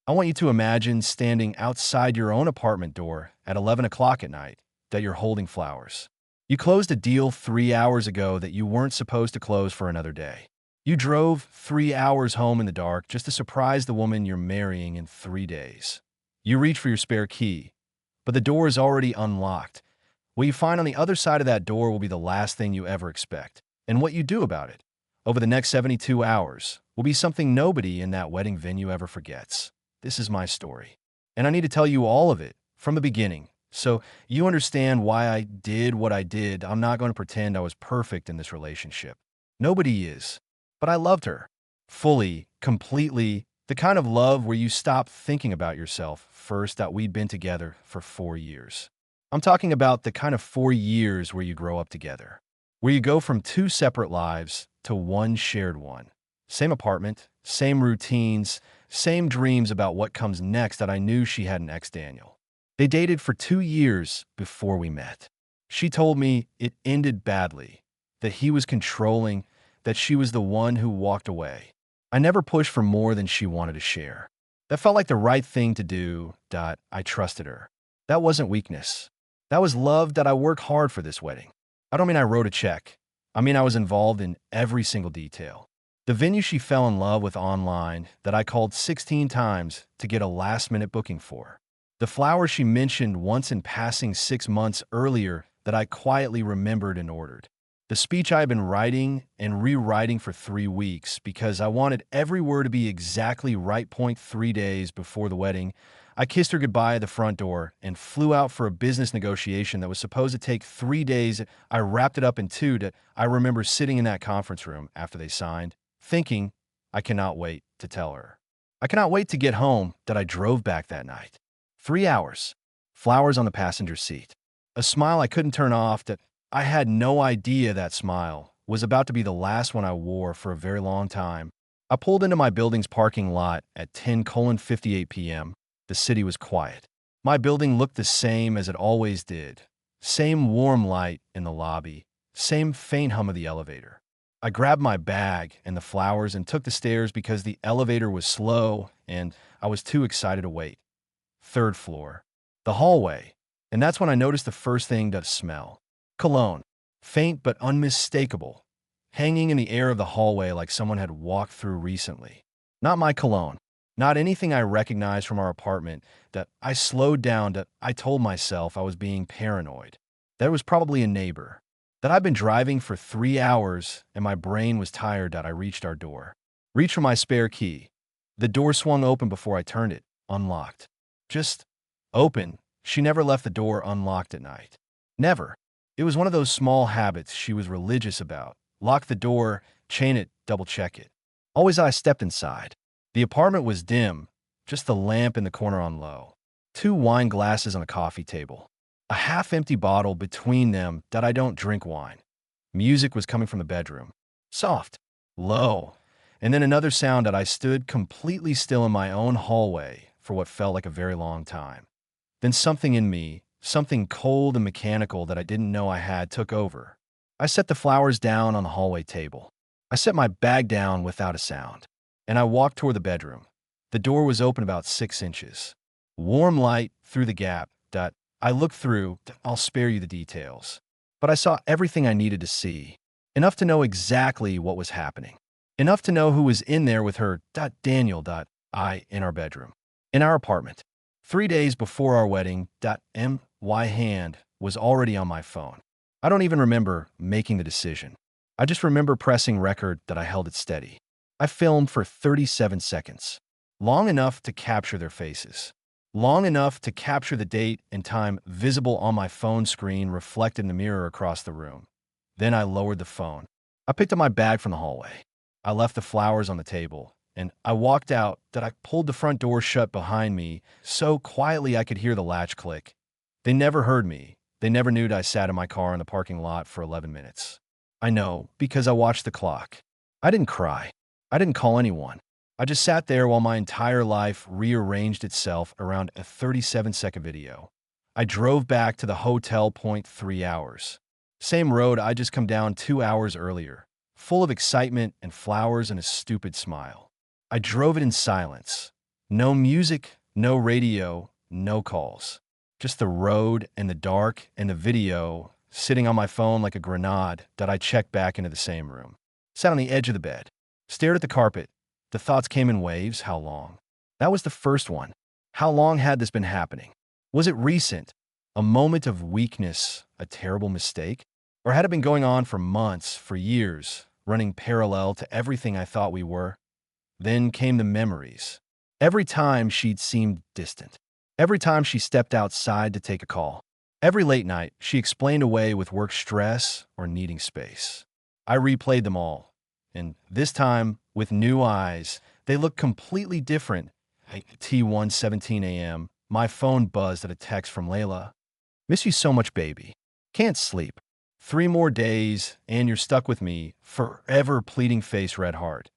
I want you to imagine standing outside your own apartment door at 11 o'clock at night, that you're holding flowers. You closed a deal 3 hours ago that you weren't supposed to close for another day. You drove 3 hours home in the dark just to surprise the woman you're marrying in 3 days. You reach for your spare key, but the door is already unlocked. What you find on the other side of that door will be the last thing you ever expect. And what you do about it, over the next 72 hours, will be something nobody in that wedding venue ever forgets. This is my story. And I need to tell you all of it from the beginning, so you understand why I did what I did. I'm not going to pretend I was perfect in this relationship. Nobody is. But I loved her. Fully, completely, the kind of love where you stop thinking about yourself first, that we'd been together for 4 years. I'm talking about the kind of 4 years where you grow up together, where you go from two separate lives to one shared one. Same apartment, same routines, same dreams about what comes next. That I knew she had an ex-Daniel. They dated for 2 years before we met. She told me it ended badly, that he was controlling, that she was the one who walked away. I never pushed for more than she wanted to share. That felt like the right thing to do. I trusted her. That wasn't weakness. That was love. That I worked hard for this wedding. I don't mean I wrote a check. I mean I was involved in every single detail. The venue she fell in love with online, that I called 16 times to get a last-minute booking for. The flowers she mentioned once in passing 6 months earlier, that I quietly remembered and ordered. The speech I had been writing and rewriting for 3 weeks because I wanted every word to be exactly right. 3 days before the wedding, I kissed her goodbye at the front door and flew out for a business negotiation that was supposed to take 3 days. I wrapped it up in 2. I remember sitting in that conference room after they signed, thinking, I cannot wait to tell her. I cannot wait to get home. That I drove back that night. 3 hours. Flowers on the passenger seat. A smile I couldn't turn off. That I had no idea that smile was about to be the last one I wore for a very long time. I pulled into my building's parking lot at 10:58 p.m. The city was quiet. My building looked the same as it always did. Same warm light in the lobby. Same faint hum of the elevator. I grabbed my bag and the flowers and took the stairs because the elevator was slow and I was too excited to wait. 3rd floor. The hallway. And that's when I noticed the first thing. To smell. Cologne. Faint but unmistakable. Hanging in the air of the hallway like someone had walked through recently. Not my cologne. Not anything I recognized from our apartment. That I slowed down. That I told myself I was being paranoid. That it was probably a neighbor. That I'd been driving for 3 hours and my brain was tired. That I reached our door. Reached for my spare key. The door swung open before I turned it. Unlocked. Just open. She never left the door unlocked at night. Never. It was one of those small habits she was religious about. Lock the door, chain it, double-check it. Always I stepped inside. The apartment was dim, just the lamp in the corner on low. 2 wine glasses on a coffee table. A half-empty bottle between them. That I don't drink wine. Music was coming from the bedroom. Soft. Low. And then another sound. That I stood completely still in my own hallway for what felt like a very long time. Then something in me, something cold and mechanical that I didn't know I had, took over. I set the flowers down on the hallway table. I set my bag down without a sound. And I walked toward the bedroom. The door was open about 6 inches. Warm light through the gap. I looked through. I'll spare you the details. But I saw everything I needed to see. Enough to know exactly what was happening. Enough to know who was in there with her. Daniel. In our bedroom. In our apartment. 3 days before our wedding. My hand was already on my phone. I don't even remember making the decision. I just remember pressing record. That I held it steady. I filmed for 37 seconds. Long enough to capture their faces. Long enough to capture the date and time visible on my phone screen reflected in the mirror across the room. Then I lowered the phone. I picked up my bag from the hallway. I left the flowers on the table, and I walked out. That I pulled the front door shut behind me so quietly I could hear the latch click. They never heard me. They never knew that I sat in my car in the parking lot for 11 minutes. I know, because I watched the clock. I didn't cry. I didn't call anyone. I just sat there while my entire life rearranged itself around a 37-second video. I drove back to the hotel. 3 hours. Same road I just come down 2 hours earlier, full of excitement and flowers and a stupid smile. I drove it in silence. No music, no radio, no calls. Just the road and the dark and the video sitting on my phone like a grenade that I checked back into the same room. Sat on the edge of the bed, stared at the carpet. The thoughts came in waves. How long? That was the first one. How long had this been happening? Was it recent? A moment of weakness, a terrible mistake? Or had it been going on for months, for years, running parallel to everything I thought we were? Then came the memories. Every time she'd seemed distant. Every time she stepped outside to take a call. Every late night, she explained away with work stress or needing space. I replayed them all, and this time, with new eyes, they looked completely different. T1:17 a.m., my phone buzzed at a text from Layla. Miss you so much, baby. Can't sleep. 3 more days, and you're stuck with me, forever pleading face, red heart.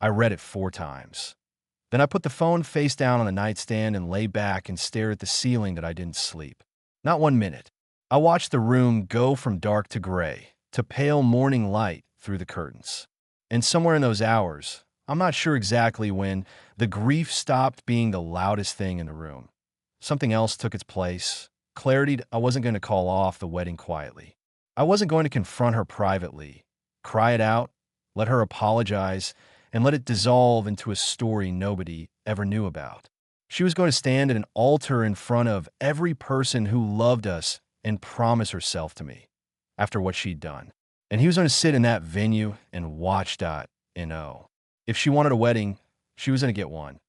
I read it 4 times. Then I put the phone face down on the nightstand and lay back and stared at the ceiling that I didn't sleep. Not 1 minute. I watched the room go from dark to gray, to pale morning light through the curtains. And somewhere in those hours, I'm not sure exactly when, the grief stopped being the loudest thing in the room. Something else took its place. Clarity. I wasn't going to call off the wedding quietly. I wasn't going to confront her privately, cry it out, let her apologize, and let it dissolve into a story nobody ever knew about. She was going to stand at an altar in front of every person who loved us and promise herself to me after what she'd done. And he was going to sit in that venue and watch and oh. If she wanted a wedding, she was going to get one.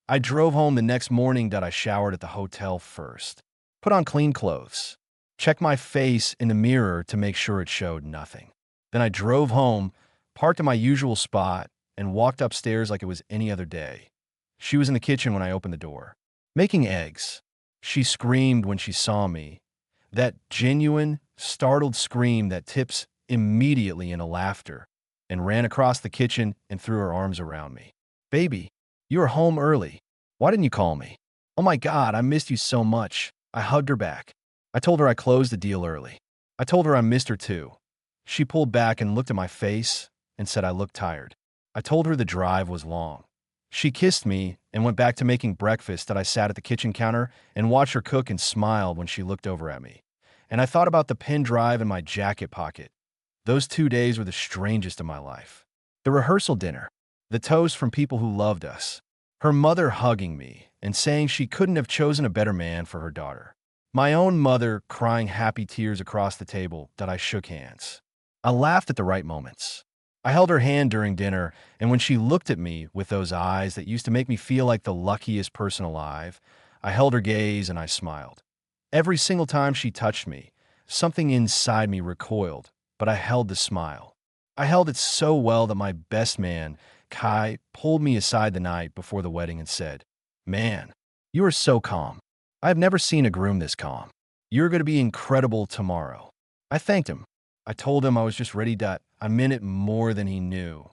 I drove home the next morning. I showered at the hotel first. Put on clean clothes. Checked my face in the mirror to make sure it showed nothing. Then I drove home, parked at my usual spot, and walked upstairs like it was any other day. She was in the kitchen when I opened the door, making eggs. She screamed when she saw me. That genuine, startled scream that tips immediately into laughter, and ran across the kitchen and threw her arms around me. Baby, you were home early. Why didn't you call me? Oh my God, I missed you so much. I hugged her back. I told her I closed the deal early. I told her I missed her too. She pulled back and looked at my face and said I looked tired. I told her the drive was long. She kissed me and went back to making breakfast. I sat at the kitchen counter and watched her cook and smiled when she looked over at me. And I thought about the pen drive in my jacket pocket. Those 2 days were the strangest of my life. The rehearsal dinner, the toast from people who loved us, her mother hugging me and saying she couldn't have chosen a better man for her daughter. My own mother crying happy tears across the table. I shook hands. I laughed at the right moments. I held her hand during dinner, and when she looked at me with those eyes that used to make me feel like the luckiest person alive, I held her gaze and I smiled. Every single time she touched me, something inside me recoiled, but I held the smile. I held it so well that my best man, Kai, pulled me aside the night before the wedding and said, "Man, you are so calm. I have never seen a groom this calm. You're going to be incredible tomorrow." I thanked him. I told him I was just ready. I meant it more than he knew.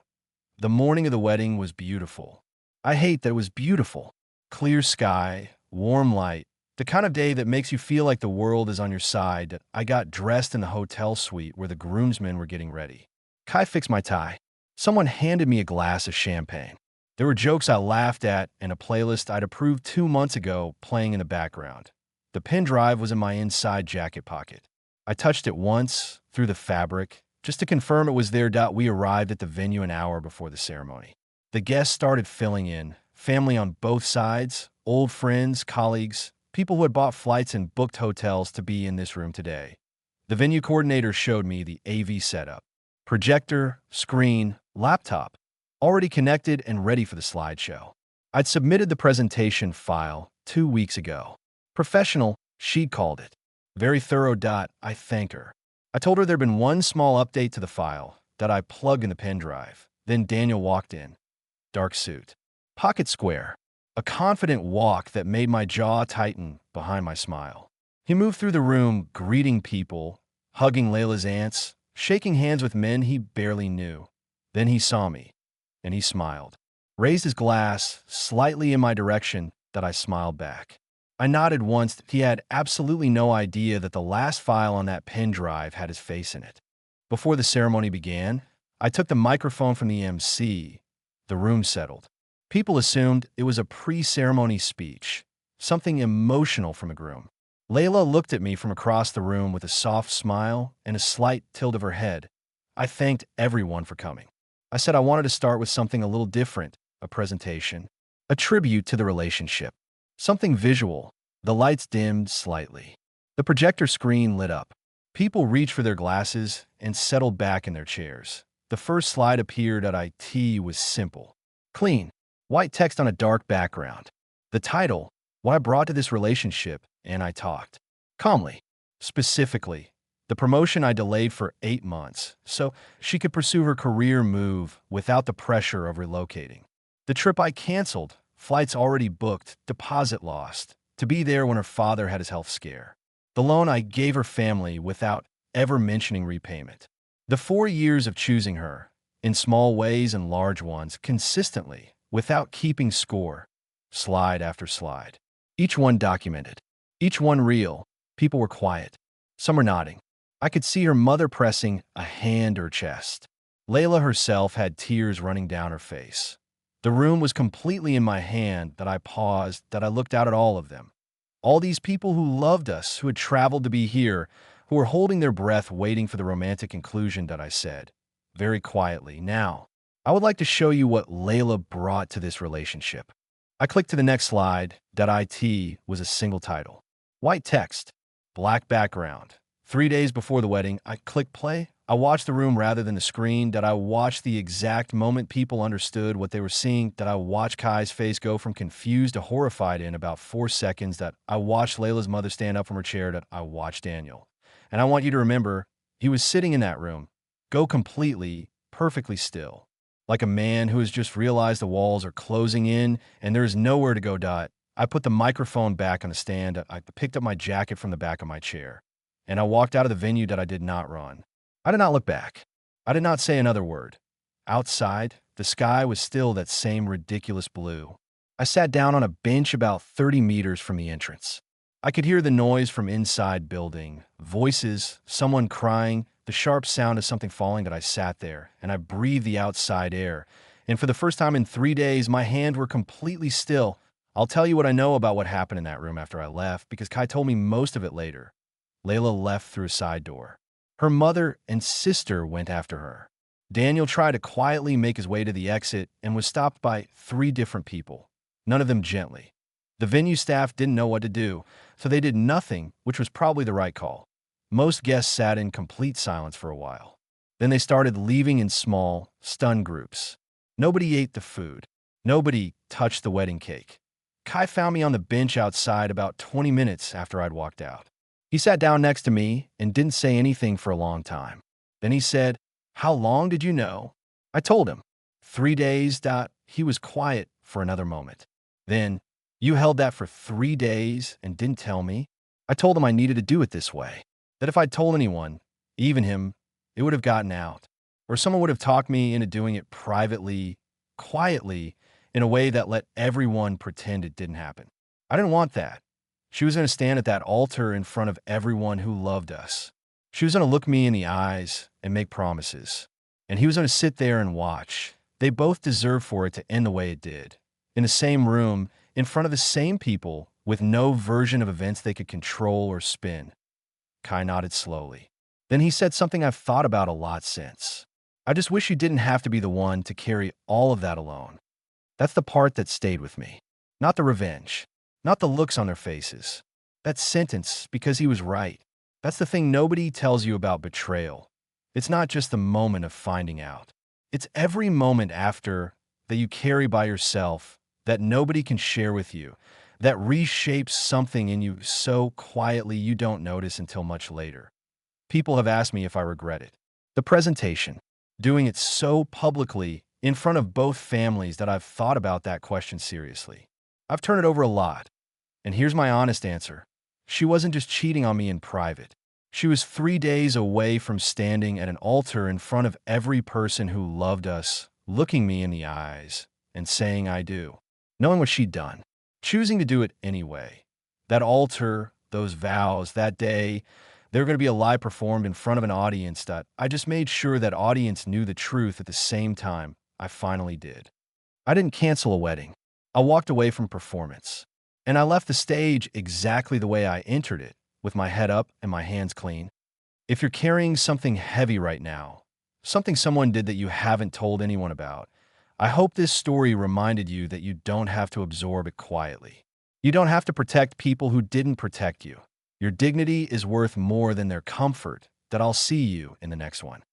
The morning of the wedding was beautiful. I hate that it was beautiful. Clear sky, warm light, the kind of day that makes you feel like the world is on your side. I got dressed in the hotel suite where the groomsmen were getting ready. Kai fixed my tie. Someone handed me a glass of champagne. There were jokes I laughed at and a playlist I'd approved 2 months ago playing in the background. The pen drive was in my inside jacket pocket. I touched it once, through the fabric, just to confirm it was there. We arrived at the venue an hour before the ceremony. The guests started filling in, family on both sides, old friends, colleagues, people who had bought flights and booked hotels to be in this room today. The venue coordinator showed me the AV setup. Projector, screen, laptop, already connected and ready for the slideshow. I'd submitted the presentation file 2 weeks ago. Professional, she called it. Very thorough. I thanked her. I told her there'd been one small update to the file that I plugged in the pen drive. Then Daniel walked in. Dark suit. Pocket square. A confident walk that made my jaw tighten behind my smile. He moved through the room, greeting people, hugging Layla's aunts, shaking hands with men he barely knew. Then he saw me, and he smiled. Raised his glass slightly in my direction. I smiled back. I nodded once. He had absolutely no idea that the last file on that pen drive had his face in it. Before the ceremony began, I took the microphone from the MC. The room settled. People assumed it was a pre-ceremony speech, something emotional from a groom. Layla looked at me from across the room with a soft smile and a slight tilt of her head. I thanked everyone for coming. I said I wanted to start with something a little different, a presentation, a tribute to the relationship, something visual. The lights dimmed slightly. The projector screen lit up. People reached for their glasses and settled back in their chairs. The first slide appeared at IT was simple. Clean, white text on a dark background. The title, What I Brought to This Relationship, and I talked. Calmly. Specifically, the promotion I delayed for 8 months, so she could pursue her career move without the pressure of relocating. The trip I canceled, flights already booked, deposit lost, to be there when her father had his health scare. The loan I gave her family without ever mentioning repayment. The 4 years of choosing her, in small ways and large ones, consistently, without keeping score, slide after slide. Each one documented. Each one real. People were quiet. Some were nodding. I could see her mother pressing a hand to her chest. Layla herself had tears running down her face. The room was completely in my hand that I paused, that I looked out at all of them. All these people who loved us, who had traveled to be here, who were holding their breath waiting for the romantic conclusion that I said, very quietly, now, I would like to show you what Layla brought to this relationship. I clicked to the next slide. .it was a single title. White text, black background. 3 days before the wedding, I clicked play. I watched the room rather than the screen. That I watched the exact moment people understood what they were seeing. That I watched Kai's face go from confused to horrified in about 4 seconds. That I watched Layla's mother stand up from her chair. That I watched Daniel. And I want you to remember, he was sitting in that room. Go completely, perfectly still. Like a man who has just realized the walls are closing in and there is nowhere to go. I put the microphone back on the stand. I picked up my jacket from the back of my chair. And I walked out of the venue. That I did not run. I did not look back. I did not say another word. Outside, the sky was still that same ridiculous blue. I sat down on a bench about 30 meters from the entrance. I could hear the noise from inside building, voices, someone crying, the sharp sound of something falling. That I sat there, and I breathed the outside air. And for the first time in 3 days, my hands were completely still. I'll tell you what I know about what happened in that room after I left, because Kai told me most of it later. Layla left through a side door. Her mother and sister went after her. Daniel tried to quietly make his way to the exit and was stopped by 3 different people, none of them gently. The venue staff didn't know what to do, so they did nothing, which was probably the right call. Most guests sat in complete silence for a while. Then they started leaving in small, stunned groups. Nobody ate the food. Nobody touched the wedding cake. Kai found me on the bench outside about 20 minutes after I'd walked out. He sat down next to me and didn't say anything for a long time. Then he said, "How long did you know?" I told him. 3 days. He was quiet for another moment. Then, "You held that for 3 days and didn't tell me?" I told him I needed to do it this way. That if I'd told anyone, even him, it would have gotten out. Or someone would have talked me into doing it privately, quietly, in a way that let everyone pretend it didn't happen. I didn't want that. She was going to stand at that altar in front of everyone who loved us. She was going to look me in the eyes and make promises. And he was going to sit there and watch. They both deserved for it to end the way it did. In the same room, in front of the same people, with no version of events they could control or spin. Kai nodded slowly. Then he said something I've thought about a lot since. I just wish you didn't have to be the one to carry all of that alone. That's the part that stayed with me. Not the revenge. Not the looks on their faces. That sentence, because he was right. That's the thing nobody tells you about betrayal. It's not just the moment of finding out. It's every moment after that you carry by yourself that nobody can share with you, that reshapes something in you so quietly you don't notice until much later. People have asked me if I regret it. The presentation, doing it so publicly in front of both families, that I've thought about that question seriously. I've turned it over a lot. And here's my honest answer. She wasn't just cheating on me in private. She was 3 days away from standing at an altar in front of every person who loved us, looking me in the eyes and saying I do, knowing what she'd done, choosing to do it anyway. That altar, those vows, that day, they were going to be a lie performed in front of an audience that I just made sure that audience knew the truth at the same time I finally did. I didn't cancel a wedding. I walked away from performance. And I left the stage exactly the way I entered it, with my head up and my hands clean. If you're carrying something heavy right now, something someone did that you haven't told anyone about, I hope this story reminded you that you don't have to absorb it quietly. You don't have to protect people who didn't protect you. Your dignity is worth more than their comfort. That I'll see you in the next one.